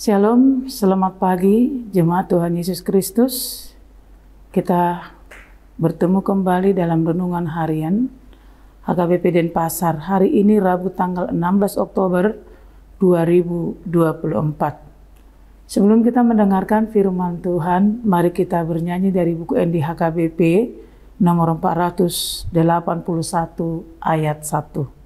Shalom, selamat pagi jemaat Tuhan Yesus Kristus. Kita bertemu kembali dalam renungan harian HKBP Denpasar. Hari ini Rabu tanggal 16 Oktober 2024. Sebelum kita mendengarkan firman Tuhan, mari kita bernyanyi dari buku ND HKBP nomor 481 ayat 1.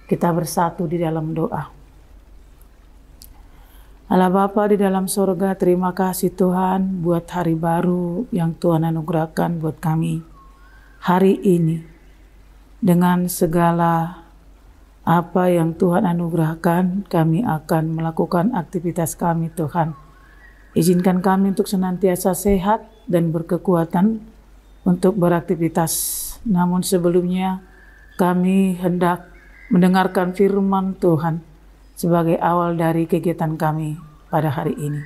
Kita bersatu di dalam doa. Allah Bapa di dalam sorga, terima kasih Tuhan buat hari baru yang Tuhan anugerahkan buat kami. Hari ini, dengan segala apa yang Tuhan anugerahkan, kami akan melakukan aktivitas kami Tuhan. Izinkan kami untuk senantiasa sehat dan berkekuatan untuk beraktivitas. Namun sebelumnya, kami hendak mendengarkan firman Tuhan sebagai awal dari kegiatan kami pada hari ini.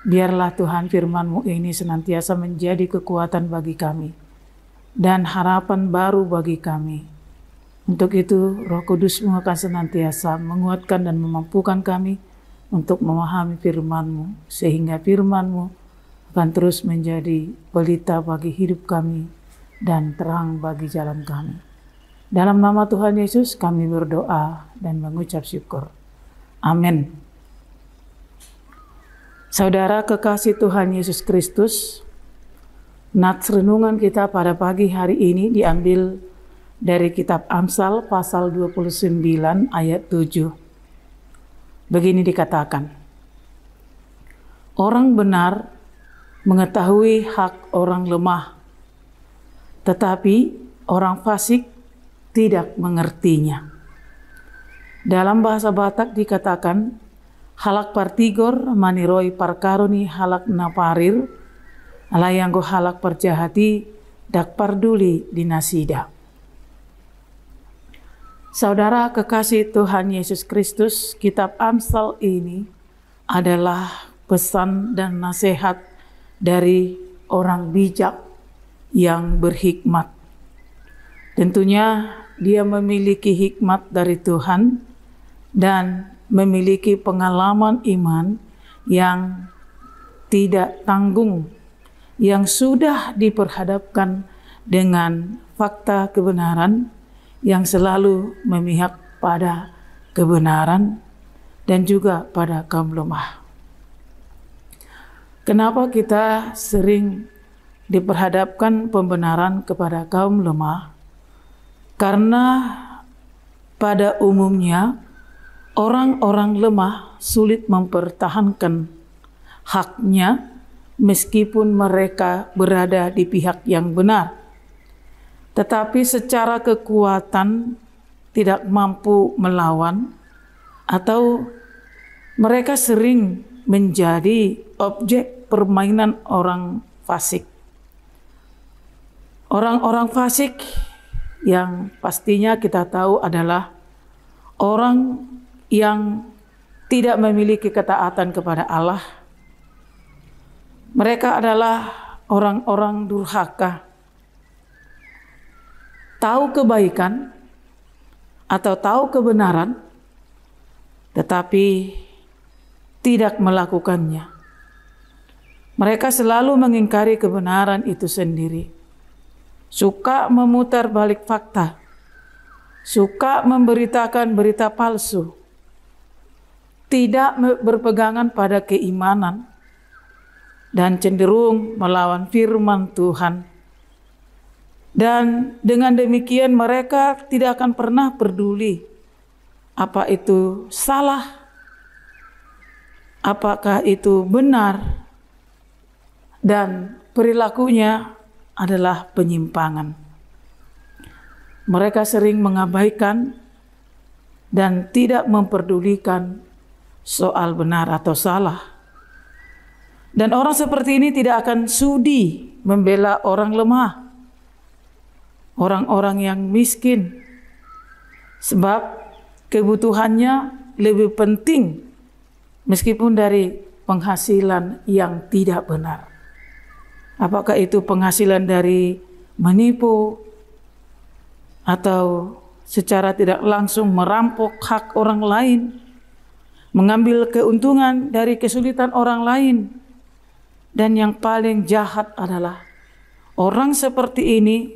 Biarlah Tuhan firman-Mu ini senantiasa menjadi kekuatan bagi kami dan harapan baru bagi kami. Untuk itu Roh Kudus-Mu akan senantiasa menguatkan dan memampukan kami untuk memahami firman-Mu, sehingga firman-Mu akan terus menjadi pelita bagi hidup kami dan terang bagi jalan kami. Dalam nama Tuhan Yesus kami berdoa dan mengucap syukur. Amin. Saudara kekasih Tuhan Yesus Kristus, nats renungan kita pada pagi hari ini diambil dari kitab Amsal pasal 29 ayat 7. Begini dikatakan, orang benar mengetahui hak orang lemah, tetapi orang fasik tidak mengertinya. Dalam bahasa Batak dikatakan, halak partigor maniroi parkaroni halak naparir, alayanggo halak perjahati dak parduli dinasida. Saudara kekasih Tuhan Yesus Kristus, kitab Amsal ini adalah pesan dan nasihat dari orang bijak yang berhikmat. Tentunya dia memiliki hikmat dari Tuhan dan memiliki pengalaman iman yang tidak tanggung, yang sudah diperhadapkan dengan fakta kebenaran, yang selalu memihak pada kebenaran dan juga pada kaum lemah. Kenapa kita sering diperhadapkan pembenaran kepada kaum lemah? Karena pada umumnya orang-orang lemah sulit mempertahankan haknya meskipun mereka berada di pihak yang benar. Tetapi secara kekuatan tidak mampu melawan atau mereka sering menjadi objek permainan orang fasik. Orang-orang fasik yang pastinya kita tahu adalah orang yang tidak memiliki ketaatan kepada Allah. Mereka adalah orang-orang durhaka, tahu kebaikan atau tahu kebenaran, tetapi tidak melakukannya. Mereka selalu mengingkari kebenaran itu sendiri, suka memutar balik fakta, suka memberitakan berita palsu, tidak berpegangan pada keimanan, dan cenderung melawan firman Tuhan. Dan dengan demikian mereka tidak akan pernah peduli apa itu salah, apakah itu benar, dan perilakunya adalah penyimpangan. Mereka sering mengabaikan dan tidak memperdulikan soal benar atau salah. Dan orang seperti ini tidak akan sudi membela orang lemah, orang-orang yang miskin, sebab kebutuhannya lebih penting meskipun dari penghasilan yang tidak benar. Apakah itu penghasilan dari menipu atau secara tidak langsung merampok hak orang lain, mengambil keuntungan dari kesulitan orang lain. Dan yang paling jahat adalah orang seperti ini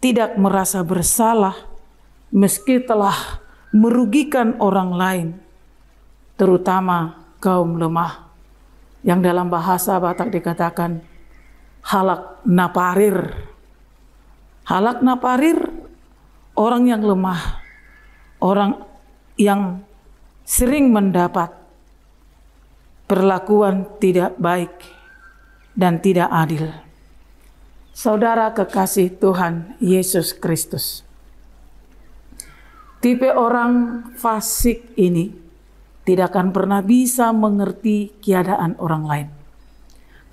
tidak merasa bersalah meski telah merugikan orang lain, terutama kaum lemah, yang dalam bahasa Batak dikatakan halak naparir. Halak naparir, orang yang lemah, orang yang sering mendapat perlakuan tidak baik dan tidak adil. Saudara kekasih Tuhan Yesus Kristus, tipe orang fasik ini tidak akan pernah bisa mengerti keadaan orang lain,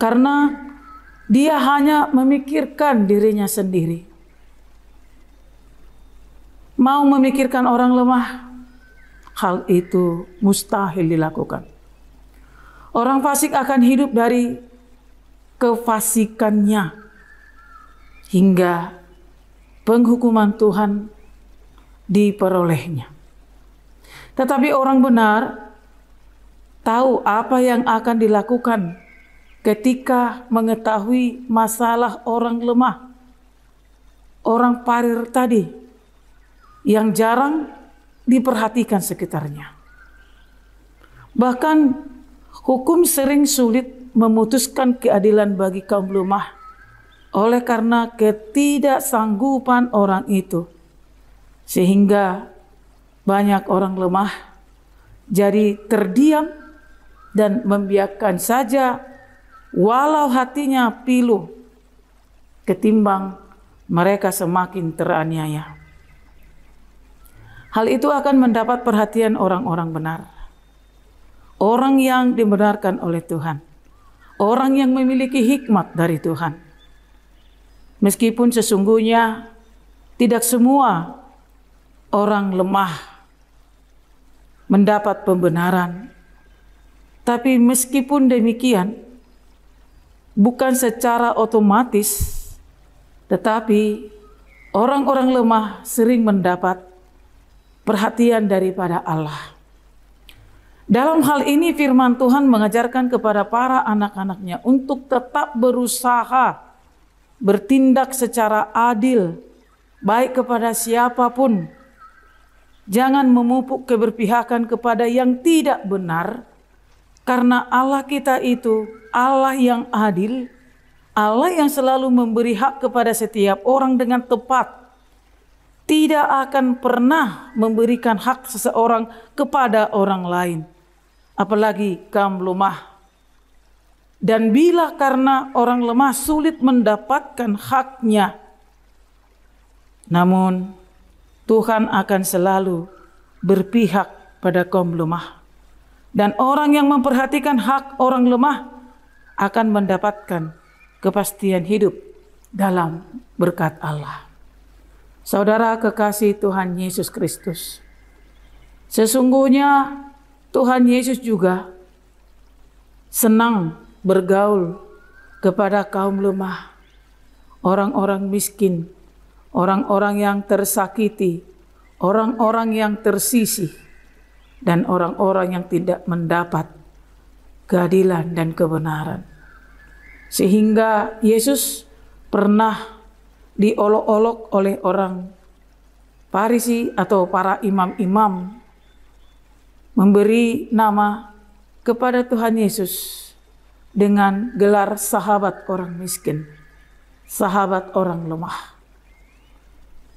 karena dia hanya memikirkan dirinya sendiri. Mau memikirkan orang lemah, hal itu mustahil dilakukan. Orang fasik akan hidup dari kefasikannya hingga penghukuman Tuhan diperolehnya. Tetapi orang benar tahu apa yang akan dilakukan ketika mengetahui masalah orang lemah, orang parir tadi yang jarang diperhatikan sekitarnya. Bahkan hukum sering sulit memutuskan keadilan bagi kaum lemah oleh karena ketidaksanggupan orang itu, sehingga banyak orang lemah jadi terdiam dan membiarkan saja walau hatinya pilu, ketimbang mereka semakin teraniaya. Hal itu akan mendapat perhatian orang-orang benar, orang yang dibenarkan oleh Tuhan, orang yang memiliki hikmat dari Tuhan. Meskipun sesungguhnya tidak semua orang lemah mendapat pembenaran, tapi meskipun demikian, bukan secara otomatis, tetapi orang-orang lemah sering mendapat perhatian daripada Allah. Dalam hal ini firman Tuhan mengajarkan kepada para anak-anaknya untuk tetap berusaha bertindak secara adil, baik kepada siapapun. Jangan memupuk keberpihakan kepada yang tidak benar, karena Allah kita itu Allah yang adil, Allah yang selalu memberi hak kepada setiap orang dengan tepat, tidak akan pernah memberikan hak seseorang kepada orang lain, apalagi kaum lemah. Dan bila karena orang lemah sulit mendapatkan haknya, namun Tuhan akan selalu berpihak pada kaum lemah. Dan orang yang memperhatikan hak orang lemah akan mendapatkan kepastian hidup dalam berkat Allah. Saudara kekasih Tuhan Yesus Kristus, sesungguhnya Tuhan Yesus juga senang bergaul kepada kaum lemah, orang-orang miskin, orang-orang yang tersakiti, orang-orang yang tersisih, dan orang-orang yang tidak mendapat keadilan dan kebenaran. Sehingga Yesus pernah diolok-olok oleh orang Farisi atau para imam-imam, memberi nama kepada Tuhan Yesus dengan gelar sahabat orang miskin, sahabat orang lemah.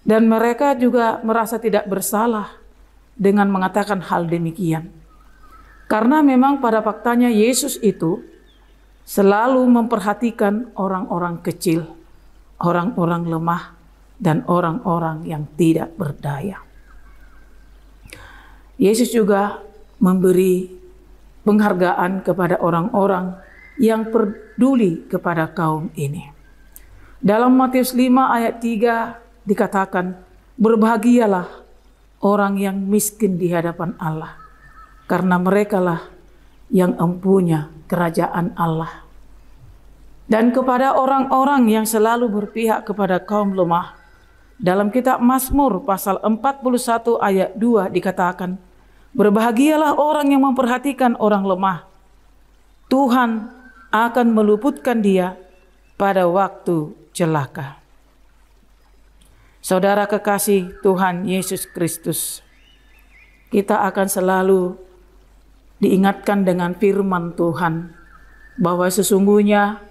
Dan mereka juga merasa tidak bersalah dengan mengatakan hal demikian. Karena memang pada faktanya Yesus itu selalu memperhatikan orang-orang kecil, orang-orang lemah, dan orang-orang yang tidak berdaya. Yesus juga memberi penghargaan kepada orang-orang yang peduli kepada kaum ini. Dalam Matius 5 ayat 3 dikatakan, berbahagialah orang yang miskin di hadapan Allah, karena merekalah yang empunya kerajaan Allah. Dan kepada orang-orang yang selalu berpihak kepada kaum lemah, dalam kitab Mazmur pasal 41 ayat 2 dikatakan, berbahagialah orang yang memperhatikan orang lemah. Tuhan akan meluputkan dia pada waktu celaka. Saudara kekasih Tuhan Yesus Kristus, kita akan selalu diingatkan dengan firman Tuhan bahwa sesungguhnya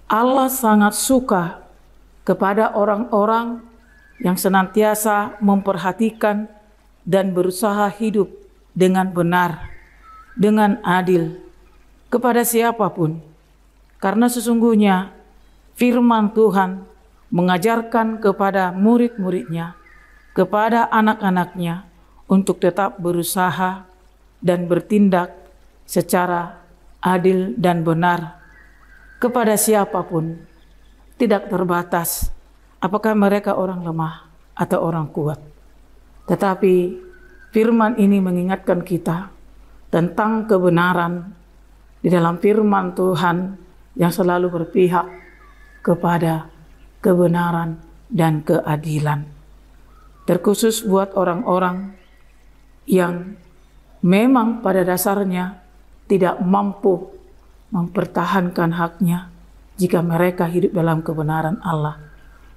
Allah sangat suka kepada orang-orang yang senantiasa memperhatikan dan berusaha hidup dengan benar, dengan adil kepada siapapun. Karena sesungguhnya firman Tuhan mengajarkan kepada murid-muridnya, kepada anak-anaknya untuk tetap berusaha dan bertindak secara adil dan benar kepada siapapun, tidak terbatas apakah mereka orang lemah atau orang kuat. Tetapi firman ini mengingatkan kita tentang kebenaran di dalam firman Tuhan yang selalu berpihak kepada kebenaran dan keadilan. Terkhusus buat orang-orang yang memang pada dasarnya tidak mampu mempertahankan haknya jika mereka hidup dalam kebenaran Allah.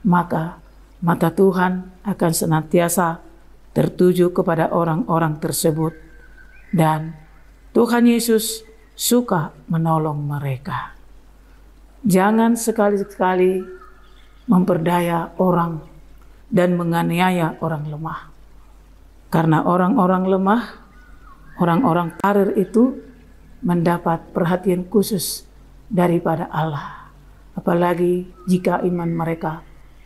Maka mata Tuhan akan senantiasa tertuju kepada orang-orang tersebut, dan Tuhan Yesus suka menolong mereka. Jangan sekali-sekali memperdaya orang dan menganiaya orang lemah. Karena orang-orang lemah, orang-orang karir itu mendapat perhatian khusus daripada Allah. Apalagi jika iman mereka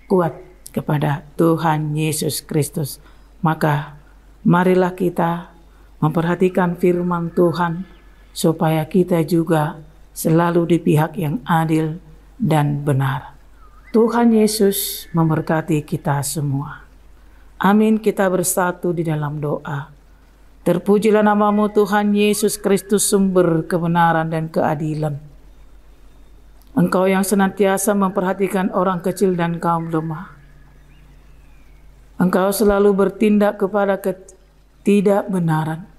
kuat kepada Tuhan Yesus Kristus. Maka marilah kita memperhatikan firman Tuhan supaya kita juga selalu di pihak yang adil dan benar. Tuhan Yesus memberkati kita semua. Amin. Kita bersatu di dalam doa. Terpujilah namamu Tuhan Yesus Kristus, sumber kebenaran dan keadilan. Engkau yang senantiasa memperhatikan orang kecil dan kaum lemah. Engkau selalu bertindak kepada ketidakbenaran.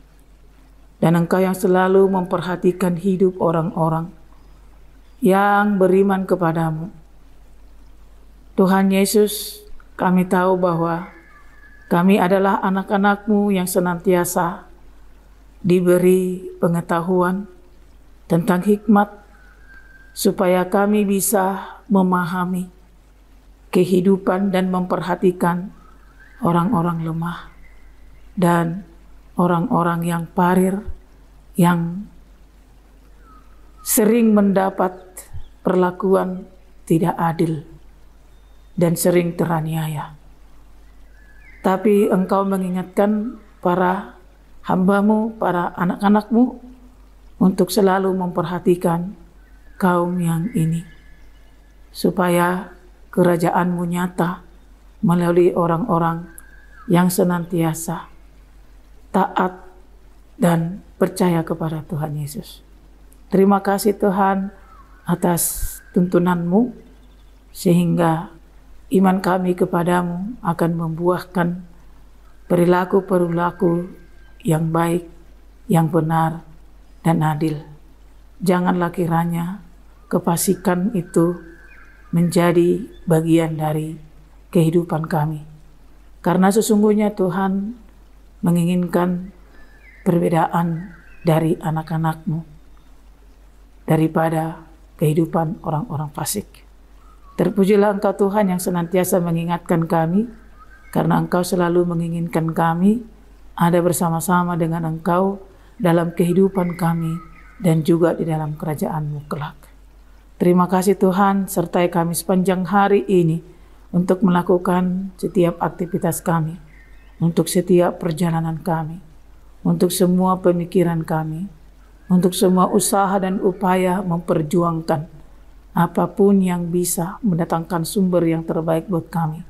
Dan Engkau yang selalu memperhatikan hidup orang-orang yang beriman kepadamu. Tuhan Yesus, kami tahu bahwa kami adalah anak-anak-Mu yang senantiasa diberi pengetahuan tentang hikmat, supaya kami bisa memahami kehidupan dan memperhatikan orang-orang lemah dan orang-orang yang parir, yang sering mendapat perlakuan tidak adil dan sering teraniaya. Tapi Engkau mengingatkan para hamba-Mu, para anak-anak-Mu untuk selalu memperhatikan kaum yang ini, supaya kerajaan-Mu nyata melalui orang-orang yang senantiasa taat dan percaya kepada Tuhan Yesus. Terima kasih Tuhan atas tuntunan-Mu, sehingga iman kami kepadamu akan membuahkan perilaku-perilaku yang baik, yang benar, dan adil. Janganlah kiranya kefasikan itu menjadi bagian dari kehidupan kami. Karena sesungguhnya Tuhan menginginkan perbedaan dari anak-anak-Mu daripada kehidupan orang-orang fasik. Terpujilah Engkau Tuhan yang senantiasa mengingatkan kami, karena Engkau selalu menginginkan kami ada bersama-sama dengan Engkau dalam kehidupan kami dan juga di dalam kerajaan-Mu kelak. Terima kasih Tuhan, sertai kami sepanjang hari ini untuk melakukan setiap aktivitas kami, untuk setiap perjalanan kami, untuk semua pemikiran kami, untuk semua usaha dan upaya memperjuangkan apapun yang bisa mendatangkan sumber yang terbaik buat kami.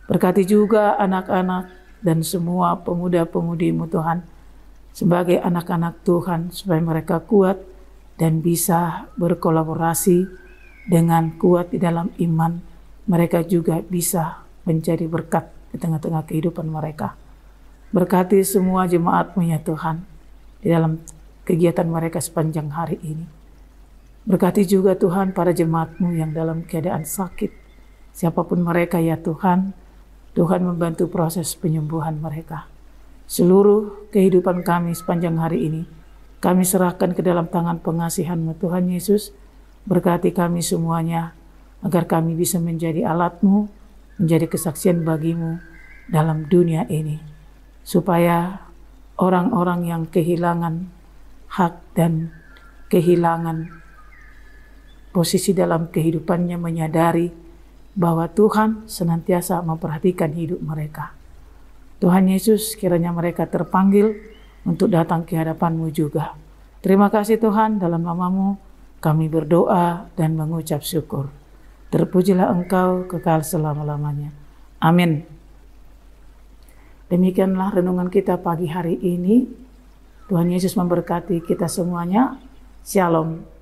Berkati juga anak-anak dan semua pemuda-pemudi-Mu Tuhan, sebagai anak-anak Tuhan, supaya mereka kuat dan bisa berkolaborasi dengan kuat di dalam iman. Mereka juga bisa menjadi berkat di tengah-tengah kehidupan mereka. Berkati semua jemaat-Mu ya Tuhan, di dalam kegiatan mereka sepanjang hari ini. Berkati juga Tuhan para jemaat-Mu yang dalam keadaan sakit. Siapapun mereka ya Tuhan, Tuhan membantu proses penyembuhan mereka. Seluruh kehidupan kami sepanjang hari ini, kami serahkan ke dalam tangan pengasihan-Mu Tuhan Yesus. Berkati kami semuanya, agar kami bisa menjadi alat-Mu, menjadi kesaksian bagi-Mu dalam dunia ini. Supaya orang-orang yang kehilangan hak dan kehilangan posisi dalam kehidupannya menyadari bahwa Tuhan senantiasa memperhatikan hidup mereka. Tuhan Yesus, kiranya mereka terpanggil untuk datang ke hadapan-Mu juga. Terima kasih Tuhan, dalam nama-Mu kami berdoa dan mengucap syukur. Terpujilah Engkau kekal selama-lamanya. Amin. Demikianlah renungan kita pagi hari ini. Tuhan Yesus memberkati kita semuanya. Shalom.